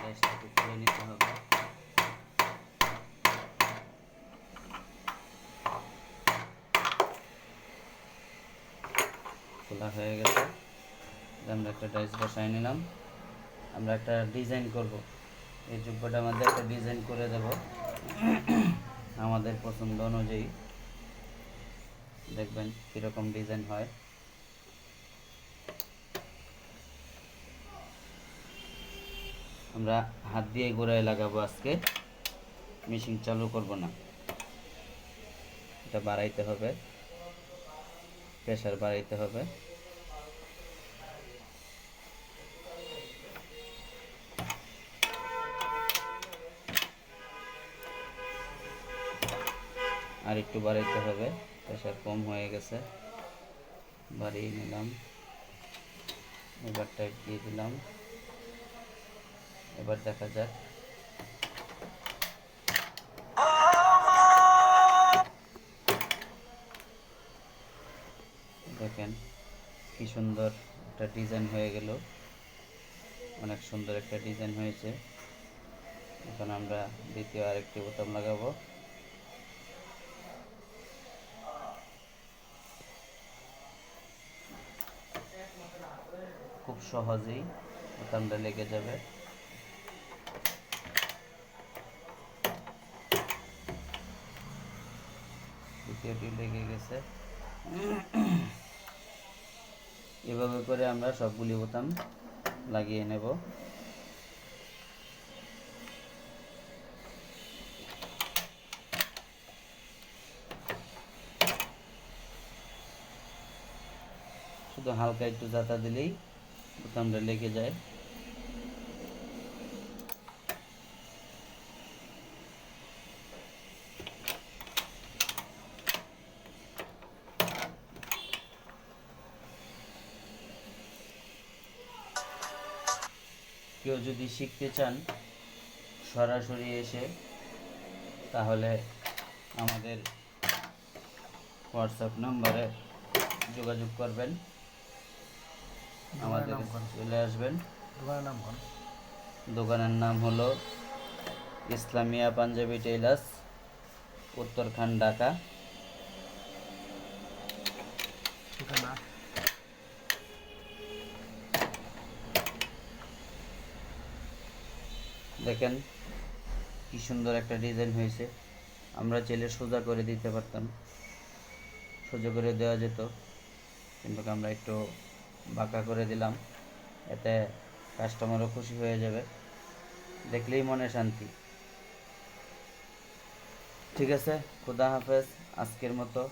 ডাইসটাকে খুলে নিতে হবে। খোলা হয়ে গেছে, আমরা একটা ডাইস বসাই নিলাম। আমরা একটা ডিজাইন করব, এই যোগ্যটার মধ্যে একটা ডিজাইন করে দেব আমাদের পছন্দ অনুযায়ী। দেখবেন কীরকম ডিজাইন হয়। আমরা হাত দিয়ে গোড়ায় লাগাবো আজকে, মেশিন চালু করব না। এটা বাড়াইতে হবে, প্রেসার বাড়াইতে হবে। আর একটু বাড়াইতে হবে, প্রেসার কম হয়ে গেছে, বাড়িয়ে নিলাম। এবার টাইট দিয়ে দিলাম। এবার দেখা যাক। দেখেন কি সুন্দর একটা ডিজাইন হয়ে গেল, অনেক সুন্দর একটা ডিজাইন হয়েছে। এখন আমরা দ্বিতীয় আরেকটি বোতাম লাগাবো। খুব সহজেই বোতামটা লেগে যাবে। দ্বিতীয়টি লেগে গেছে। এভাবে করে আমরা সবগুলি বোতাম লাগিয়ে নেব। শুধু হালকা একটু জাতা দিলেই বোতামটা লেগে যায়। কেউ যদি শিখতে চান সরাসরি এসে, তাহলে আমাদের হোয়াটসঅ্যাপ নম্বরে যোগাযোগ করবেন, আমাদের চলে আসবেন। দোকানের নাম হলো ইসলামিয়া পাঞ্জাবি টেইলার্স, উত্তরখান, ঢাকা। দেখেন কি সুন্দর একটা ডিজাইন হয়েছে। আমরা চাইলে সোজা করে দিতে পারতাম, সোজা করে দেওয়া যেত, কিন্তু আমরা একটু বাঁকা করে দিলাম, এতে কাস্টমারও খুশি হয়ে যাবে, দেখলেই মনে শান্তি। ঠিক আছে, খুদা হাফেজ, আজকের মতো।